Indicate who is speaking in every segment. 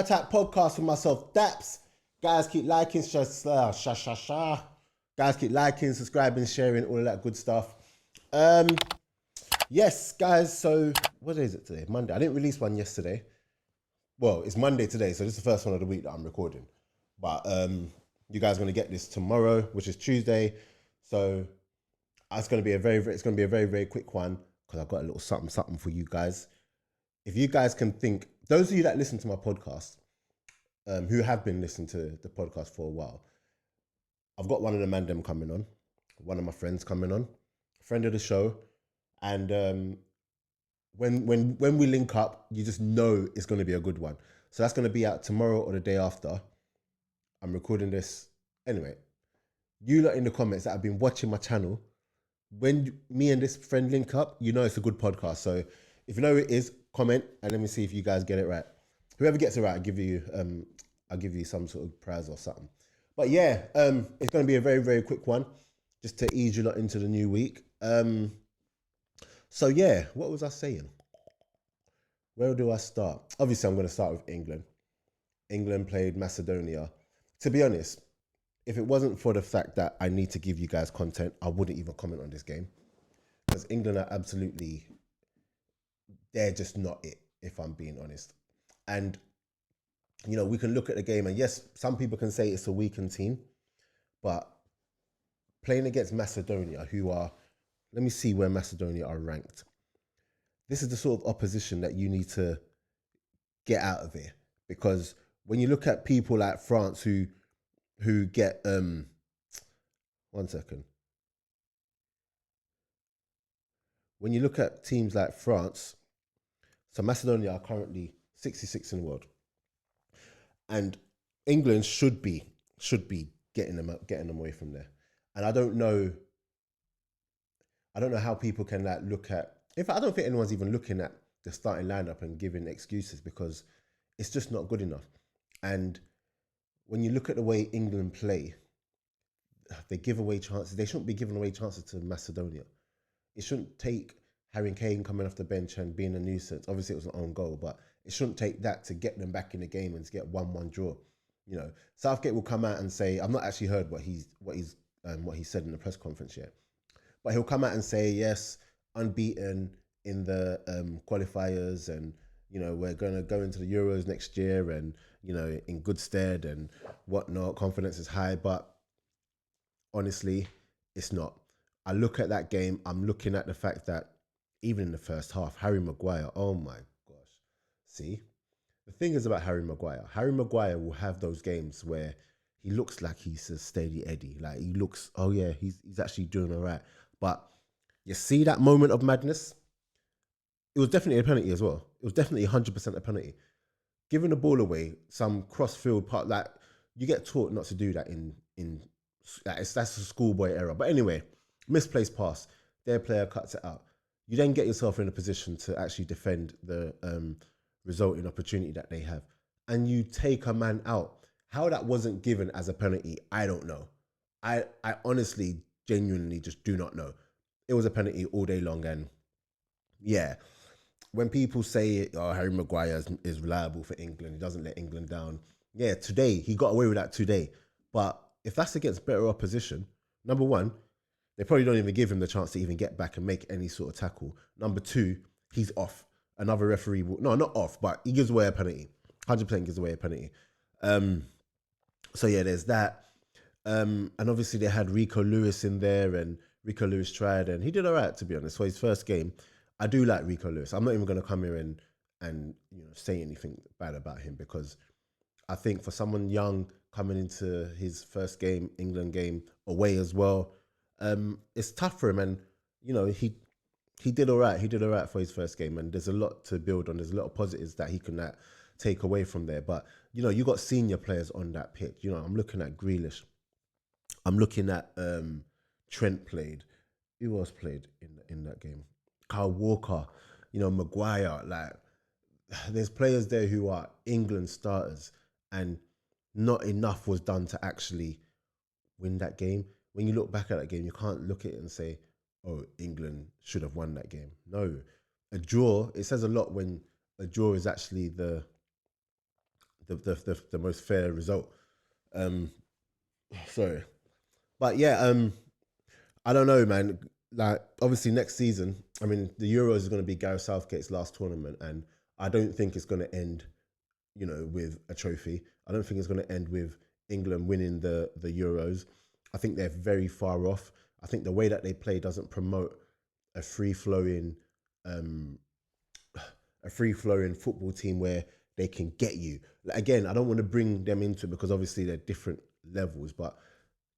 Speaker 1: Attack podcast with myself, Daps. Guys, keep liking, Guys, keep liking, subscribing, sharing, all of that good stuff. Yes, guys. So what is it today? Monday. I didn't release one yesterday. Well, it's Monday today, so this is the first one of the week that I'm recording. But you guys are gonna get this tomorrow, which is Tuesday. So it's gonna be a very quick one because I've got a little something for you guys. If you guys can think, those of you that listen to my podcast, who have been listening to the podcast for a while, I've got one of the them coming on, one of my friends coming on, friend of the show, and when we link up, you just know it's going to be a good one. So that's going to be out tomorrow or the day after. I'm recording this anyway. You lot in the comments that have been watching my channel, when me and this friend link up, you know it's a good podcast. So if you know it is, comment and let me see if you guys get it right. Whoever gets it right, I'll give you some sort of prize or something. But yeah, it's going to be a very quick one, just to ease you lot into the new week. So yeah, what was I saying? Where do I start? Obviously, I'm going to start with England. England played Macedonia. To be honest, if it wasn't for the fact that I need to give you guys content, I wouldn't even comment on this game, because England are absolutely, they're just not it, if I'm being honest. And, you know, we can look at the game and yes, some people can say it's a weakened team, but playing against Macedonia, who are, let me see where Macedonia are ranked. This is the sort of opposition that you need to get out of here, because when you look at people like France who get, 1 second. When you look at teams like France, so Macedonia are currently 66 in the world, and England should be getting them away from there. And I don't know how people can like look at. In fact, I don't think anyone's even looking at the starting lineup and giving excuses, because it's just not good enough. And when you look at the way England play, they give away chances. They shouldn't be giving away chances to Macedonia. It shouldn't take Harry Kane coming off the bench and being a nuisance. Obviously, it was an own goal, but it shouldn't take that to get them back in the game and to get 1-1 draw. You know, Southgate will come out and say, I've not actually heard what he said in the press conference yet, but he'll come out and say, yes, unbeaten in the qualifiers, and you know, we're going to go into the Euros next year, and you know, in good stead and whatnot. Confidence is high, but honestly, it's not. I look at that game, I'm looking at the fact that even in the first half, Harry Maguire, oh my gosh. See, the thing is about Harry Maguire will have those games where he looks like he's a steady Eddie. Like he looks, oh yeah, he's actually doing all right. But you see that moment of madness? It was definitely a penalty as well. It was definitely 100% a penalty. Giving the ball away, some cross-field part, like you get taught not to do that in that's a schoolboy error. But anyway, misplaced pass, their player cuts it out. You then get yourself in a position to actually defend the resulting opportunity that they have, and you take a man out. How that wasn't given as a penalty, I don't know. I honestly, genuinely just do not know. It was a penalty all day long, and yeah, when people say, oh, Harry Maguire is reliable for England, he doesn't let England down. Yeah, today, he got away with that today. But if that's against better opposition, number one, they probably don't even give him the chance to even get back and make any sort of tackle. Number two, he's off. Another referee will, no, not off, but he gives away a penalty. 100% gives away a penalty. So yeah, there's that. And obviously they had Rico Lewis in there, and Rico Lewis tried, and he did all right, to be honest. For his first game, I do like Rico Lewis. I'm not even going to come here and you know, say anything bad about him, because I think for someone young coming into his first game, England game, away as well, it's tough for him. And you know, he did all right. He did all right for his first game, and there's a lot to build on. There's a lot of positives that he can take away from there. But you know, you got senior players on that pitch. You know, I'm looking at Grealish. I'm looking at Trent played. Who else played in that game? Kyle Walker. You know, Maguire. Like, there's players there who are England starters, and not enough was done to actually win that game. When you look back at that game, you can't look at it and say, oh, England should have won that game. No. A draw, it says a lot when a draw is actually the the most fair result. Um, sorry, but yeah, I don't know, man. Like, obviously, next season, I mean, the Euros is going to be Gareth Southgate's last tournament, and I don't think it's going to end, with a trophy. I don't think it's going to end with England winning the Euros. I think they're very far off. I think the way that they play doesn't promote a free flowing, um, a free flowing football team where they can get you. Like, again, I don't want to bring them into it because obviously they're different levels, but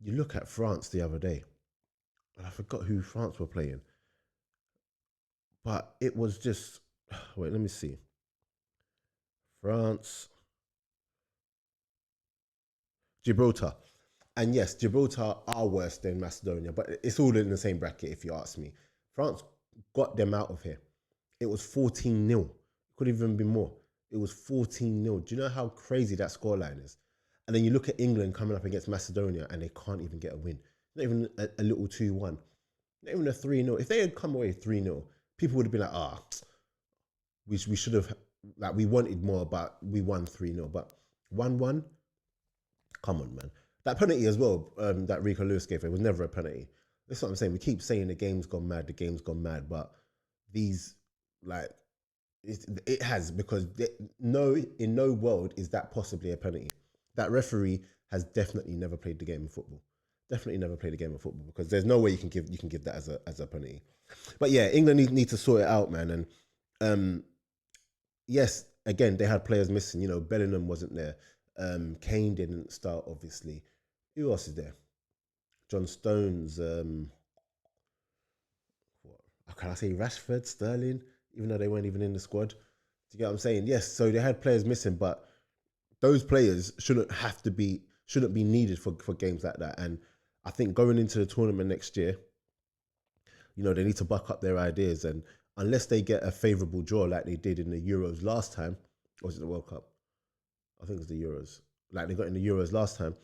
Speaker 1: you look at France the other day, and I forgot who France were playing, but it was just wait. Let me see. France, Gibraltar. And yes, Gibraltar are worse than Macedonia, but it's all in the same bracket if you ask me. France got them out of here. It was 14-0. It could even be more. It was 14-0. Do you know how crazy that scoreline is? And then you look at England coming up against Macedonia and they can't even get a win. Not even a little 2-1. Not even a 3-0. If they had come away 3-0, people would have been like, we should have, like, we wanted more, but we won 3-0. But 1-1, come on, man. That penalty as well, that Rico Lewis gave, it was never a penalty. That's what I'm saying. We keep saying the game's gone mad, but these, like, it has, because no, in no world is that possibly a penalty. That referee has definitely never played the game of football. Definitely never played a game of football, because there's no way you can give that as a penalty. But yeah, England need to sort it out, man. And yes, again, they had players missing. Bellingham wasn't there. Kane didn't start, obviously. Who else is there? John Stones. How can I say Rashford, Sterling, even though they weren't even in the squad? Do you get what I'm saying? Yes, so they had players missing, but those players shouldn't be needed for games like that. And I think going into the tournament next year, they need to buck up their ideas. And unless they get a favourable draw like they did in the Euros last time, or was it the World Cup? I think it was the Euros. Like they got in the Euros last time,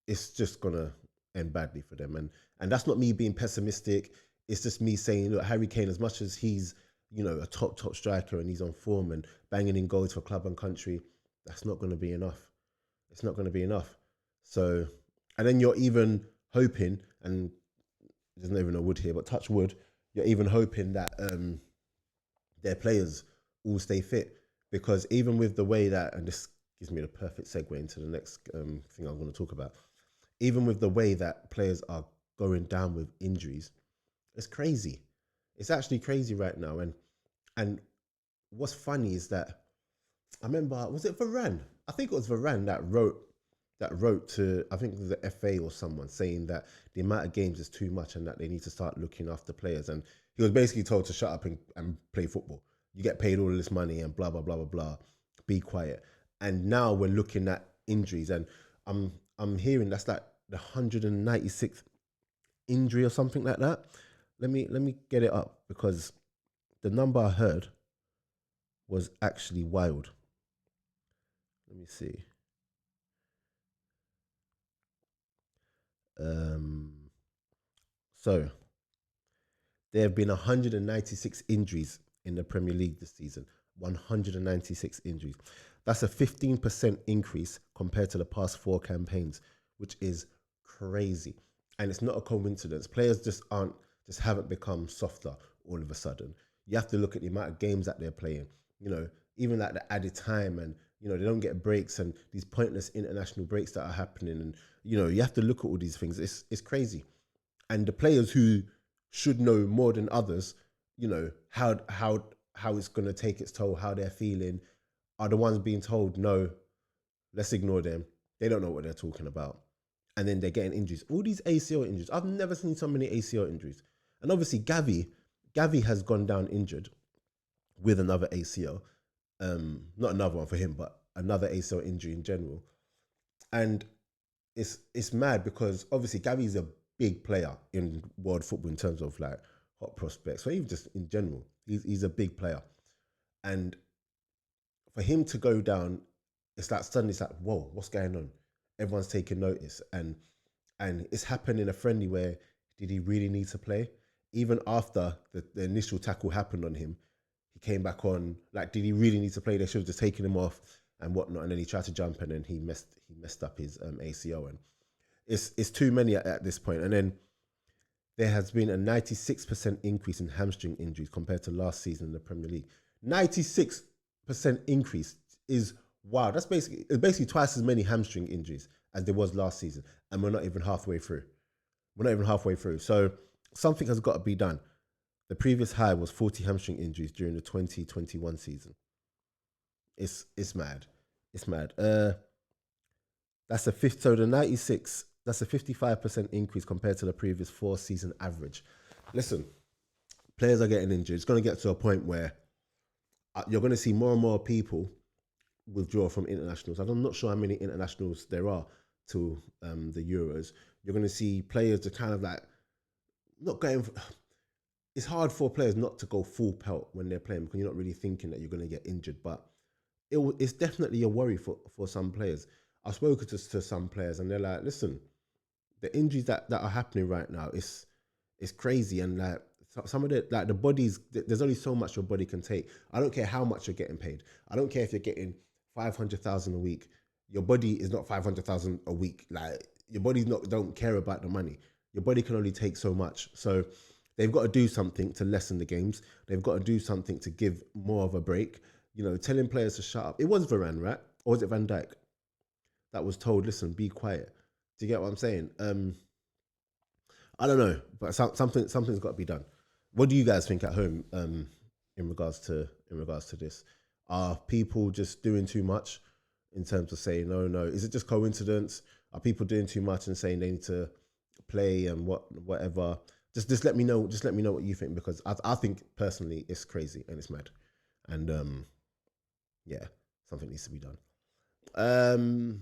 Speaker 1: it's just gonna end badly for them. And that's not me being pessimistic. It's just me saying, look, Harry Kane, as much as he's a top striker and he's on form and banging in goals for club and country, that's not going to be enough. It's not going to be enough. So, and then you're even hoping, and there's not even a wood here, but touch wood, you're even hoping that their players all stay fit, because even with the way that, and this gives me the perfect segue into the next thing I'm going to talk about, even with the way that players are going down with injuries, it's crazy. It's actually crazy right now. And what's funny is that I remember, was it Varane? I think it was Varane that wrote to, I think it was the FA or someone, saying that the amount of games is too much and that they need to start looking after players. And he was basically told to shut up and play football. You get paid all of this money and blah blah blah blah blah. Be quiet. And now we're looking at injuries, and I'm hearing that's like the 196th injury or something like that. Let me get it up, because the number I heard was actually wild. Let me see. So there have been 196 injuries in the Premier League this season. 196 injuries. That's a 15% increase compared to the past 4 campaigns, which is crazy. And it's not a coincidence. Players just haven't become softer all of a sudden. You have to look at the amount of games that they're playing. Even like the added time, and they don't get breaks, and these pointless international breaks that are happening. And you have to look at all these things. It's crazy. And the players who should know more than others, how it's going to take its toll, how they're feeling, are the ones being told, no, let's ignore them. They don't know what they're talking about. And then they're getting injuries. All these ACL injuries. I've never seen so many ACL injuries. And obviously Gavi has gone down injured with another ACL. Not another one for him, but another ACL injury in general. And it's mad, because obviously Gavi's a big player in world football in terms of like hot prospects, or even just in general. He's a big player. And for him to go down, it's like suddenly it's like, whoa, what's going on? Everyone's taking notice. And it's happened in a friendly where, did he really need to play? Even after the initial tackle happened on him, he came back on. Like, did he really need to play? They should have just taken him off and whatnot, and then he tried to jump and then he messed up his ACL, and it's too many at this point. And then there has been a 96% increase in hamstring injuries compared to last season in the Premier League. 96% increase is wow. It's basically twice as many hamstring injuries as there was last season, and we're not even halfway through. So something has got to be done. The previous high was 40 hamstring injuries during the 2021 season. It's mad. It's mad. That's a fifth. So the 96. That's a 55% increase compared to the previous 4-season average. Listen, players are getting injured. It's going to get to a point where you're going to see more and more people withdraw from internationals. I'm not sure how many internationals there are to the Euros. You're going to see players that kind of like not going. It's hard for players not to go full pelt when they're playing because you're not really thinking that you're going to get injured. But it's definitely a worry for some players. I've spoken to some players and they're like, listen, the injuries that are happening right now is crazy, and like some of the bodies, there's only so much your body can take. I don't care how much you're getting paid. I don't care if you're getting 500,000 a week. Your body is not 500,000 a week. Like your body's not don't care about the money. Your body can only take so much. So they've got to do something to lessen the games. They've got to do something to give more of a break. Telling players to shut up. It was Varane, right? Or was it Van Dijk that was told, listen, be quiet? Do you get what I'm saying? I don't know, but something's got to be done. What do you guys think at home in regards to this? Are people just doing too much in terms of saying no? Is it just coincidence? Are people doing too much and saying they need to play and whatever? Just let me know. Just let me know what you think, because I think personally it's crazy and it's mad, and yeah, something needs to be done.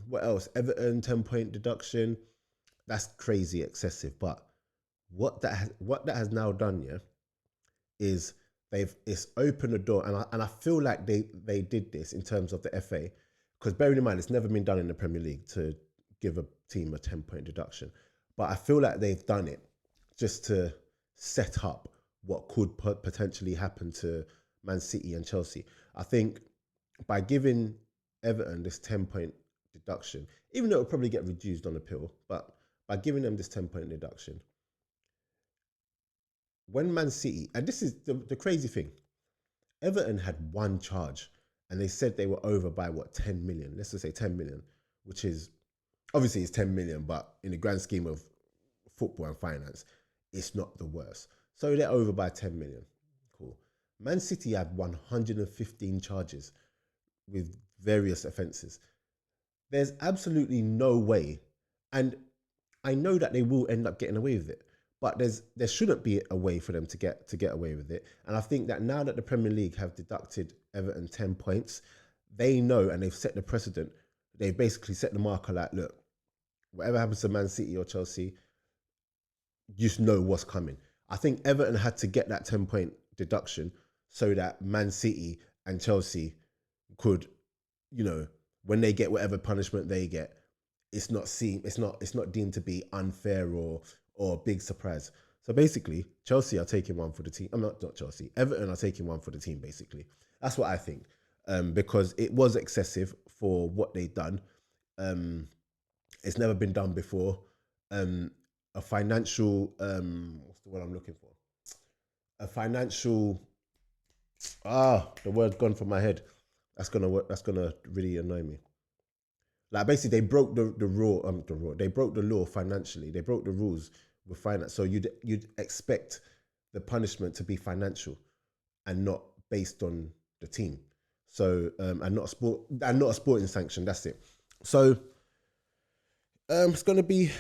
Speaker 1: What else? Everton 10-point deduction. That's crazy excessive. But what that has now done, yeah, is it's opened the door, and I feel like they did this in terms of the FA, because bearing in mind it's never been done in the Premier League to give a team a 10-point deduction. But I feel like they've done it just to set up what could potentially happen to Man City and Chelsea. I think by giving Everton this 10-point deduction, even though it'll probably get reduced on appeal, but by giving them this 10-point deduction, when Man City, and this is the crazy thing, Everton had one charge and they said they were over by 10 million. Let's just say 10 million, which is obviously it's 10 million, but in the grand scheme of football and finance, it's not the worst. So they're over by 10 million. Cool. Man City had 115 charges with various offences. There's absolutely no way, and I know that they will end up getting away with it, but there shouldn't be a way for them to get away with it. And I think that now that the Premier League have deducted Everton 10 points, they know, and they've set the precedent. They've basically set the marker like, look, whatever happens to Man City or Chelsea, you just know what's coming. I think Everton had to get that 10-point deduction so that Man City and Chelsea could, when they get whatever punishment they get, it's not deemed to be unfair or a big surprise. So basically, Chelsea are taking one for the team. I'm not Chelsea. Everton are taking one for the team. Basically, that's what I think, because it was excessive for what they've done. It's never been done before. A financial, what's the word I'm looking for? A financial. The word's gone from my head. That's gonna really annoy me. Like basically, they broke the law. They broke the law financially. They broke the rules with finance. So you'd expect the punishment to be financial and not based on the team. So and not a sporting sanction. That's it. So it's gonna be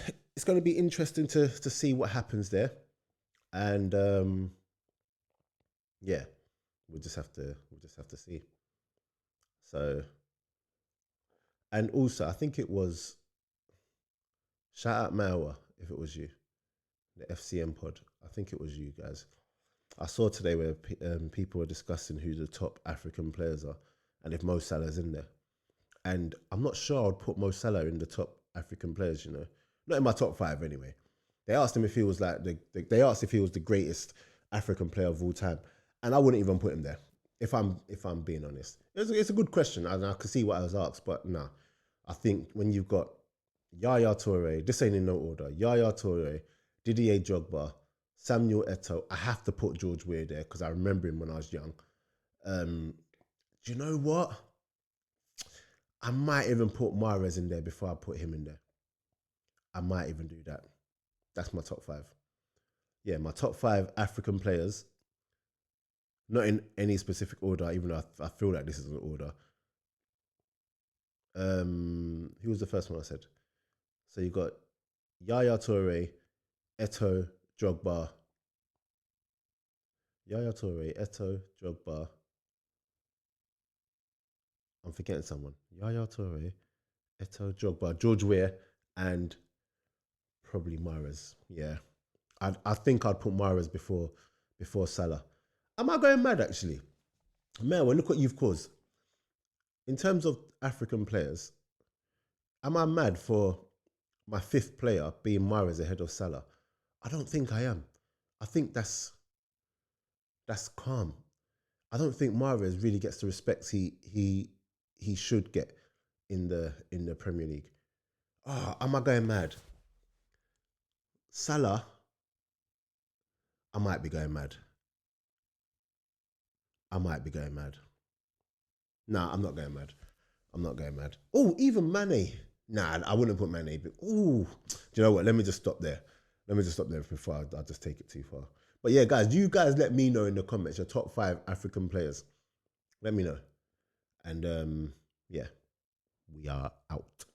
Speaker 1: interesting to see what happens there, and yeah, we'll just have to see. So, and also, I think it was shout out Mawa if it was you, the FCM pod. I think it was you guys. I saw today where people were discussing who the top African players are and if Mo Salah's in there. And I'm not sure I'd put Mo Salah in the top African players. Not in my top 5 anyway. They asked him if he was like they asked if he was the greatest African player of all time, and I wouldn't even put him there. If I'm being honest, it's a good question, and I can see what I was asked, but nah, I think when you've got Yaya Toure, this ain't in no order. Yaya Toure, Didier Drogba, Samuel Eto'o. I have to put George Weah there because I remember him when I was young. Do you know what? I might even put Mahrez in there before I put him in there. I might even do that. That's my top five. Yeah, my top five African players, not in any specific order, even though I feel like this is an order. Who was the first one I said? So you got Yaya Toure, Eto, Drogba. Yaya Toure, Eto, Drogba. I'm forgetting someone. Yaya Toure, Eto, Drogba, George Weah, and probably Mahrez. Yeah, I think I'd put Mahrez before Salah. Am I going mad actually? Man, well, look what you've caused. In terms of African players, am I mad for my fifth player being Mahrez ahead of Salah? I don't think I am. I think that's calm. I don't think Mahrez really gets the respect he should get in the Premier League. Ah, am I going mad? Salah, I might be going mad. I might be going mad. Nah, I'm not going mad. I'm not going mad. Oh, even Mane. Nah, I wouldn't put Mane. But do you know what? Let me just stop there. Let me just stop there before I just take it too far. But yeah, guys, you guys let me know in the comments your top five African players. Let me know. And yeah, we are out.